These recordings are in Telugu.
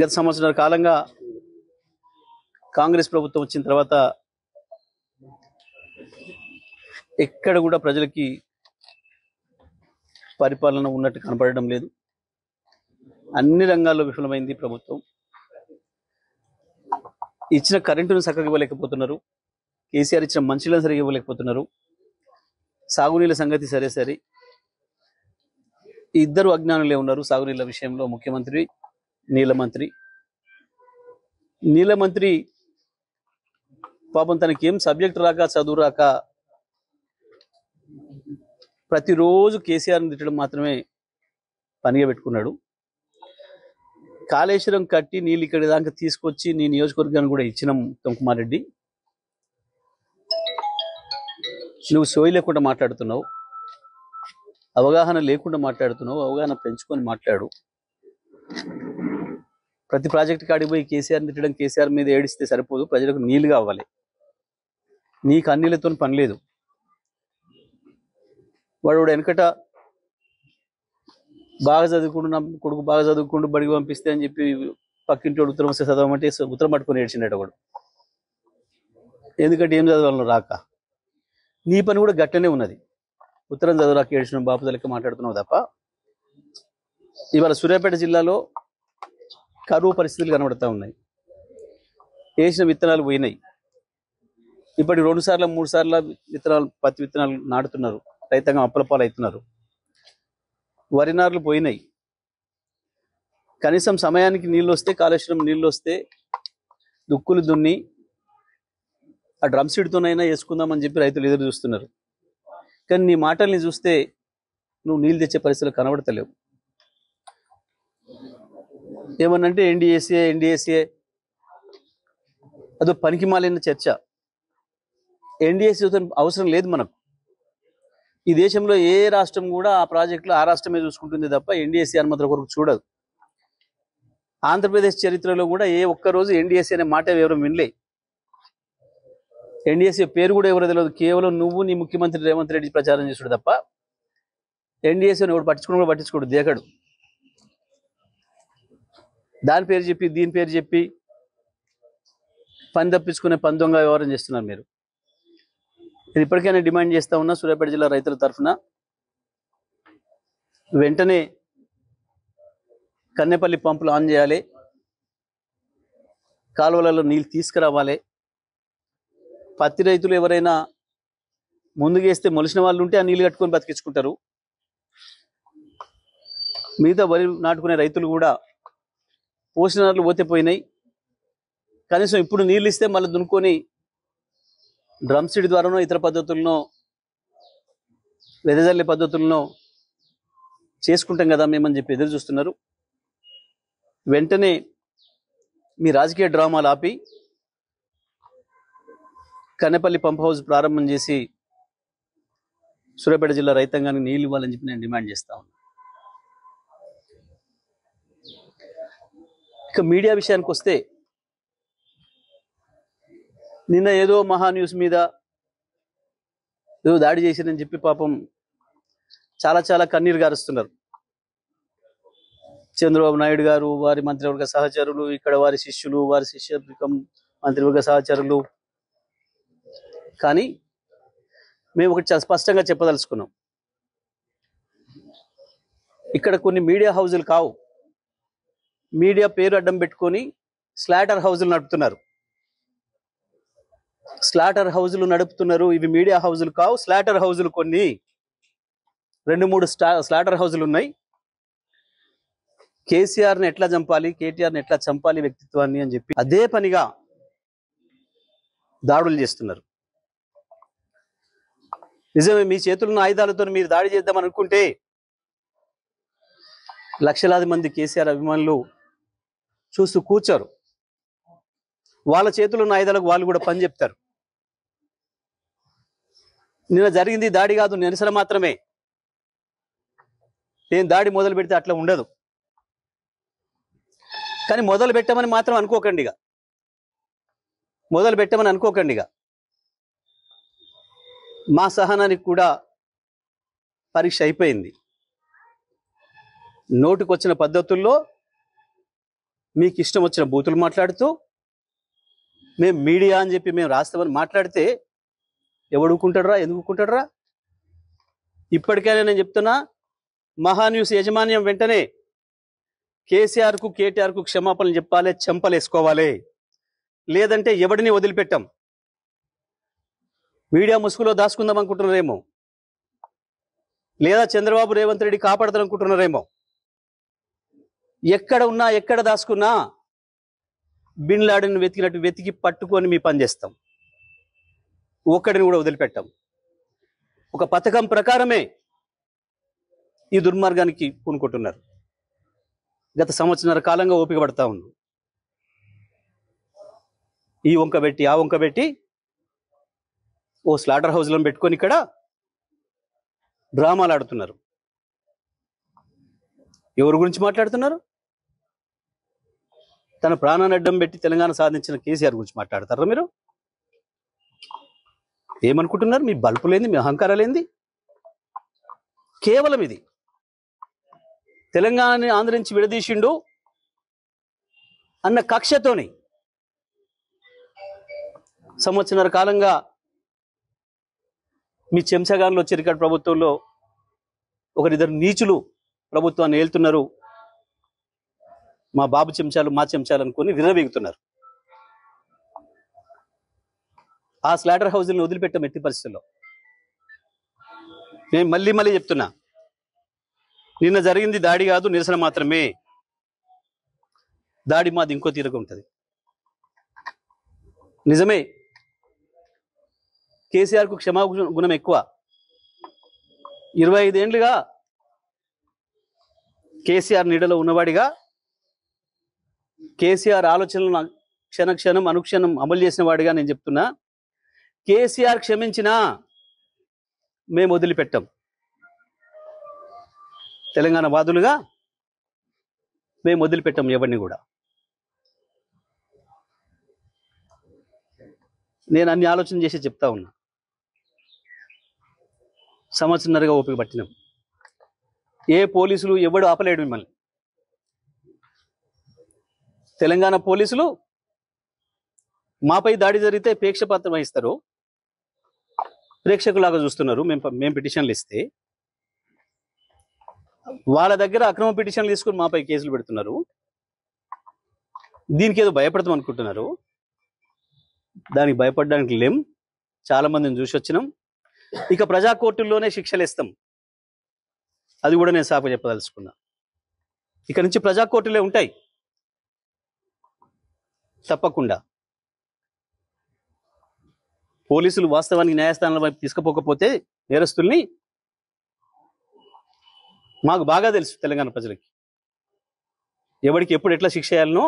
గత సంవత్సరాల కాలంగా కాంగ్రెస్ ప్రభుత్వం వచ్చిన తర్వాత ఎక్కడ కూడా ప్రజలకి పరిపాలన ఉన్నట్టు కనపడడం లేదు. అన్ని రంగాల్లో విఫలమైంది ప్రభుత్వం. ఇచ్చిన కరెంటును చక్కగా ఇవ్వలేకపోతున్నారు. కేసీఆర్ ఇచ్చిన మంచిలను సరిగా ఇవ్వలేకపోతున్నారు. సాగునీళ్ళ సంగతి సరే సరే, ఇద్దరు అజ్ఞానులే ఉన్నారు సాగునీళ్ళ విషయంలో. ముఖ్యమంత్రి, నీళ్ళ మంత్రి. నీళ్ళ మంత్రి పాపం తనకి ఏం సబ్జెక్ట్ రాక చదువు రాక ప్రతిరోజు కేసీఆర్ని తిట్టడం మాత్రమే పనిగా పెట్టుకున్నాడు. కాళేశ్వరం కట్టి నీళ్ళు ఇక్కడి దాకా తీసుకొచ్చి నీ నియోజకవర్గాన్ని కూడా ఇచ్చినాం ఉత్తమ్ కుమార్ రెడ్డి. నువ్వు సోయి లేకుండా మాట్లాడుతున్నావు, అవగాహన లేకుండా మాట్లాడుతున్నావు. అవగాహన పెంచుకొని మాట్లాడు. ప్రతి ప్రాజెక్టు కాడికి పోయి కేసీఆర్ని తిట్టడం, కేసీఆర్ మీద ఏడిస్తే సరిపోదు. ప్రజలకు నీళ్ళు కావాలి. నీకు అన్నిలతో పని లేదు. వాడు వెనకట బాగా చదువుకుంటూ కొడుకు బాగా చదువుకుంటూ బడికి పంపిస్తే అని చెప్పి పక్కింటి ఉత్తరం వస్తే చదవమంటే ఉత్తరం పట్టుకొని ఏడ్చిండట వాడు. ఎందుకంటే ఏం చదవాలను రాక. నీ పని కూడా గట్టనే ఉన్నది. ఉత్తరం చదువురాక ఏడ్చిన బాపుద లెక్క మాట్లాడుతున్నావు తప్ప. ఇవాళ సూర్యాపేట జిల్లాలో కరువు పరిస్థితులు కనబడతా ఉన్నాయి. వేసిన విత్తనాలు పోయినాయి. ఇప్పటికి 2 సార్లు 3 సార్లు విత్తనాలు, పత్తి విత్తనాలు నాటుతున్నారు. రైతాంగం అప్పులపాలు అవుతున్నారు. వరి నార్లు పోయినాయి. కనీసం సమయానికి నీళ్ళు వస్తే, కాళేశ్వరం నీళ్ళు వస్తే దుక్కులు దున్ని ఆ డ్రమ్ సీడ్తోనైనా వేసుకుందామని చెప్పి రైతులు ఎదురు చూస్తున్నారు. కానీ నీ మాటల్ని చూస్తే నువ్వు నీళ్ళు తెచ్చే పరిస్థితులు కనబడతలేవు. ఏమన్నంటే ఎన్డీఏసీ అదో పనికి మాలిన చర్చ. ఎన్డీఏసీ అవసరం లేదు మనకు. ఈ దేశంలో ఏ రాష్ట్రం కూడా ఆ ప్రాజెక్టులో ఆ రాష్ట్రమే చూసుకుంటుంది తప్ప ఎన్డీఏసీ అనుమతుల కొరకు చూడదు. ఆంధ్రప్రదేశ్ చరిత్రలో కూడా ఏ ఒక్కరోజు ఎన్డీఏసీ అనే మాట ఎవరు వినలే. ఎన్డీఏసీ పేరు కూడా ఎవరో తెలియదు. కేవలం నువ్వు, నీ ముఖ్యమంత్రి రేవంత్ రెడ్డి ప్రచారం చేసుడు తప్ప ఎన్డీఏసీని ఎవడు పట్టించుకోడు దేకడు. దాని పేరు చెప్పి దీని పేరు చెప్పి పని తప్పించుకునే పని దొంగ వ్యవహారం చేస్తున్నారు మీరు. నేను ఇప్పటికైనా డిమాండ్ చేస్తా ఉన్నా సూర్యాపేట జిల్లా రైతుల తరఫున, వెంటనే కన్నెపల్లి పంపులు ఆన్ చేయాలి. కాలువలలో నీళ్ళు తీసుకురావాలి. పత్తి రైతులు ఎవరైనా ముందుకేస్తే మొలిసిన వాళ్ళు ఉంటే ఆ నీళ్ళు కట్టుకొని బతికించుకుంటారు. మిగతా వరి నాటుకునే రైతులు కూడా పోసిన నాట్లు పోతే పోయినాయి. కనీసం ఇప్పుడు నీళ్ళు ఇస్తే మళ్ళీ దున్నుకొని డ్రమ్ సీడ్ ద్వారానో ఇతర పద్ధతులను, వెదజల్లే పద్ధతులను చేసుకుంటాం కదా మేమని చెప్పి ఎదురు చూస్తున్నారు. వెంటనే మీ రాజకీయ డ్రామాలు ఆపి కన్నెపల్లి పంప్ హౌస్ ప్రారంభం చేసి సూర్యాపేట జిల్లా రైతాంగానికి నీళ్ళు ఇవ్వాలని చెప్పి నేను డిమాండ్ చేస్తా ఉన్నాను. ఇక మీడియా విషయానికి వస్తే, నిన్న ఏదో మహా న్యూస్ మీద ఏదో దాడి చేసిరని చెప్పి పాపం చాలా కన్నీరు గారుస్తున్నారు. చంద్రబాబు నాయుడు గారు, వారి మంత్రివర్గ సహచరులు, ఇక్కడ వారి శిష్యులు, వారి శిష్యవర్గం మంత్రివర్గ సహచరులు. కానీ మేము ఒకటి చాలా స్పష్టంగా చెప్పదలుచుకున్నాం. ఇక్కడ కొన్ని మీడియా హౌజులు కావు. మీడియా పేరు అడ్డం పెట్టుకొని స్లాటర్ హౌజులు నడుపుతున్నారు. ఇవి మీడియా హౌజులు కావు, స్లాటర్ హౌజులు. కొన్ని 2-3 స్లాటర్ హౌజులు ఉన్నాయి. కేసీఆర్ని ఎట్లా చంపాలి, కేటీఆర్ని ఎట్లా చంపాలి వ్యక్తిత్వాన్ని అని చెప్పి అదే పనిగా దాడులు చేస్తున్నారు. నిజమే, మీ చేతుల్లో ఆయుధాలతో మీరు దాడి చేద్దామని అనుకుంటే లక్షలాది మంది కేసీఆర్ అభిమానులు చూస్తూ కూర్చోరు. వాళ్ళ చేతుల్లో ఉన్న ఆయుధాలకు వాళ్ళు కూడా పని చెప్తారు. నిన్న జరిగింది దాడి కాదు, నిరసన మాత్రమే. నేను దాడి మొదలు పెడితే అట్లా ఉండదు. కానీ మొదలు పెట్టమని మాత్రం అనుకోకండిగా. మా సహనానికి కూడా పరీక్ష అయిపోయింది. నోటికొచ్చిన పద్ధతుల్లో మీకు ఇష్టం వచ్చిన బూతులు మాట్లాడుతూ మేము మీడియా అని చెప్పి మేము రాస్తామని మాట్లాడితే ఎవడుకుంటాడరా, ఎందుకుంటాడరా? ఇప్పటికైనా నేను చెప్తున్నా, మహాన్యూస్ యాజమాన్యం వెంటనే కేసీఆర్కు కేటీఆర్కు క్షమాపణలు చెప్పాలి, చెంపలేసుకోవాలి. లేదంటే ఎవడిని వదిలిపెట్టాం. మీడియా ముసుగులో దాచుకుందాం అనుకుంటున్నారేమో, లేదా చంద్రబాబు రేవంత్ రెడ్డి కాపాడతారనుకుంటున్నారేమో. ఎక్కడ ఉన్నా ఎక్కడ దాచుకున్నా బిన్ లాడెన్ వెతికినట్టు వెతికి పట్టుకొని మీ పని చేస్తాం. ఒక్కడిని కూడా వదిలిపెట్టాం. ఒక పథకం ప్రకారమే ఈ దుర్మార్గానికి పూనుకుంటున్నారు. గత సంవత్సరాల కాలంగా ఓపిక పడతా ఉన్నాం. ఈ వంక పెట్టి ఆ వంక పెట్టి ఓ స్లాటర్ హౌస్లను పెట్టుకొని ఇక్కడ డ్రామాలు ఆడుతున్నారు. ఎవరి గురించి మాట్లాడుతున్నారు? తన ప్రాణాన్ని అడ్డం పెట్టి తెలంగాణ సాధించిన కేసీఆర్ గురించి మాట్లాడతారా మీరు? ఏమనుకుంటున్నారు? మీ బల్పులేంది, మీ అహంకారాలేంది? కేవలం ఇది తెలంగాణని ఆంధ్ర నుంచి విడదీసిండు అన్న కక్షతోని సంవత్సరాల కాలంగా మీ చెంచగాన్లో చిరికట్ ప్రభుత్వంలో ఒకరిద్దరు నీచులు ప్రభుత్వాన్ని ఏలుతున్నారు. మా బాబు చెంచాలు, మా చెంచాలు అనుకుని విర్రవీగుతున్నారు. ఆ స్లాటర్ హౌస్ని వదిలిపెట్టాం ఎట్టి పరిస్థితుల్లో. నేను మళ్ళీ చెప్తున్నా, నిన్న జరిగింది దాడి కాదు, నిరసన మాత్రమే. దాడి మాది ఇంకో తీరుగా ఉంటుంది. నిజమే, కేసీఆర్కు క్షమాగుణం ఎక్కువ. 25 ఏళ్లుగా కేసీఆర్ నీడలో ఉన్నవాడిగా, కేసీఆర్ ఆలోచనలను క్షణక్షణం అనుక్షణం అమలు చేసిన వాడిగా నేను చెప్తున్నా, కేసీఆర్ క్షమించినా మేము వదిలిపెట్టాం. తెలంగాణ వాదులుగా మేము వదిలిపెట్టాం ఎవరిని కూడా. నేను అన్ని ఆలోచన చేసి చెప్తా ఉన్నా. సంవత్సరంన్నరగా ఓపిక పట్టినాం. ఏ పోలీసులు ఎవడు ఆపలేడు మిమ్మల్ని. తెలంగాణ పోలీసులు మాపై దాడి జరిగితే ప్రేక్షపాత్రం వహిస్తారు, ప్రేక్షకులాగా చూస్తున్నారు. మేము పిటిషన్లు ఇస్తే వాళ్ళ దగ్గర అక్రమ పిటిషన్లు తీసుకుని మాపై కేసులు పెడుతున్నారు. దీనికి ఏదో భయపడతాం అనుకుంటున్నారు. దానికి భయపడడానికి లేం. చాలా మందిని చూసి వచ్చినాం. ఇక ప్రజా కోర్టుల్లోనే శిక్షలు ఇస్తాం. అది కూడా నేను సాకు చెప్పదలుచుకున్నా. ఇక నుంచి ప్రజా కోర్టులే ఉంటాయి తప్పకుండా. పోలీసులు వాస్తవానికి న్యాయస్థానాల వైపు తీసుకుపోకపోతే నేరస్తుల్ని మాకు బాగా తెలుసు. తెలంగాణ ప్రజలకి ఎవరికి ఎప్పుడు ఎట్లా శిక్ష చేయాలనో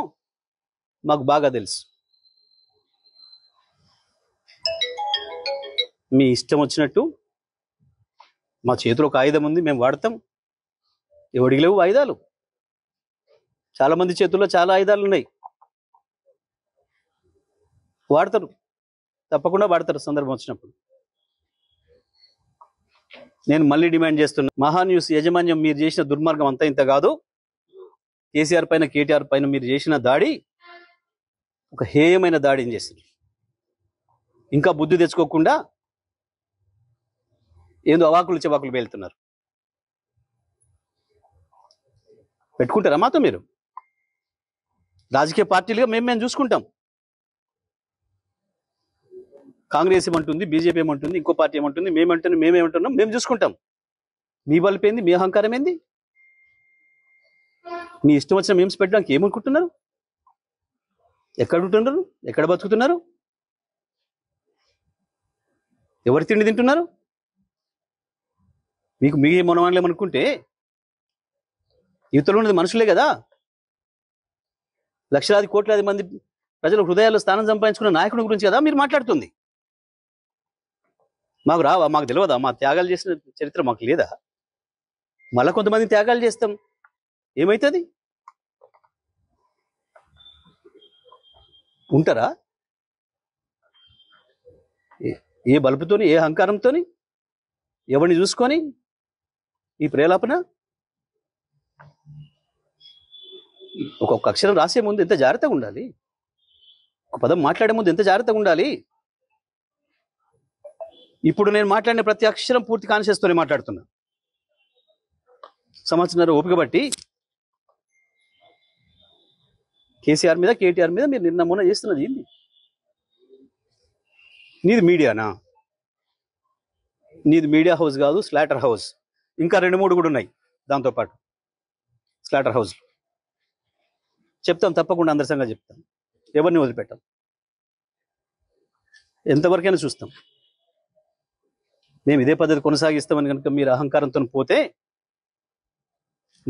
మాకు బాగా తెలుసు. మీ ఇష్టం వచ్చినట్టు, మా చేతిలో ఒక ఆయుధం ఉంది, మేము వాడతాం. ఎవడికి లేవు ఆయుధాలు. చాలా మంది చేతుల్లో చాలా ఆయుధాలు ఉన్నాయి, వాడతారు, తప్పకుండా వాడతారు సందర్భం వచ్చినప్పుడు. నేను మళ్ళీ డిమాండ్ చేస్తున్నా, మహాన్యూస్ యాజమాన్యం మీరు చేసిన దుర్మార్గం అంతా ఇంత కాదు. కేసీఆర్ పైన, కేటీఆర్ పైన మీరు చేసిన దాడి ఒక హేయమైన దాడిని చేసింది. ఇంకా బుద్ధి తెచ్చుకోకుండా ఏందో అవాకులు చెవాకులు వెళ్తున్నారు. పెట్టుకుంటారా మాతో మీరు? రాజకీయ పార్టీలుగా మేము చూసుకుంటాం. కాంగ్రెస్ ఏమంటుంది, బీజేపీ ఏమంటుంది, ఇంకో పార్టీ ఏమంటుంది, మేమేమంటున్నాం, మేము చూసుకుంటాం. మీ బలిపోయింది, మీ అహంకారం ఏంది? మీ ఇష్టం వచ్చిన మేమ్స్ పెట్టడానికి ఏమనుకుంటున్నారు? ఎక్కడ ఉంటున్నారు? ఎక్కడ బతుకుతున్నారు? ఎవరు తిండి తింటున్నారు? మీకు మీ మనవాళ్ళేమనుకుంటే యువతలో ఉన్నది మనుషులే కదా. లక్షలాది కోట్లాది మంది ప్రజల హృదయాల్లో స్థానం సంపాదించుకున్న నాయకుడి గురించి కదా మీరు మాట్లాడుతుంది. మాకు రావా? మాకు తెలియదా? మా త్యాగాలు చేసిన చరిత్ర మాకు లేదా? మళ్ళా కొంతమంది త్యాగాలు చేస్తాం, ఏమవుతుంది? ఉంటారా? ఏ బలుపుతోని, ఏ అహంకారంతోని, ఎవరిని చూసుకొని ఈ ప్రేలాపన? ఒక్కొక్క అక్షరం రాసే ముందు ఎంత జాగ్రత్తగా ఉండాలి, ఒక పదం మాట్లాడే ముందు ఎంత జాగ్రత్తగా ఉండాలి. ఇప్పుడు నేను మాట్లాడిన ప్రతి అక్షరం పూర్తి కాన్షియస్తోనే మాట్లాడుతున్నా. సంవత్సరం ఓపిక బట్టి కేసీఆర్ మీద కేటీఆర్ మీద మీరు నిన్న మొన్న చేస్తున్నది ఏంది? నీది మీడియానా? నీది మీడియా హౌస్ కాదు, స్లాటర్ హౌస్. ఇంకా 2-3 కూడా ఉన్నాయి దాంతోపాటు స్లాటర్ హౌస్. చెప్తాం తప్పకుండా, అందరి సంగతి చెప్తాం, ఎవరిని వదిలిపెట్టాం, ఎంతవరకైనా చూస్తాం. మేము ఇదే పద్ధతి కొనసాగిస్తామని కనుక మీరు అహంకారంతో పోతే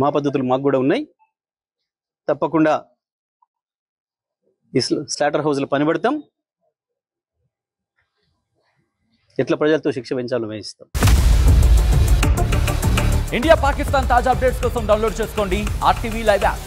మా పద్ధతులు మాకు కూడా ఉన్నాయి. తప్పకుండా ఈ స్లాటర్ హౌస్లో పనిపడతాం. ఎట్లా ప్రజలతో శిక్ష పెంచాలో వేయిస్తాం. ఇండియా పాకిస్తాన్ తాజా అప్డేట్స్ కోసం డౌన్లోడ్ చేసుకోండి RTV లైవ్ యాప్.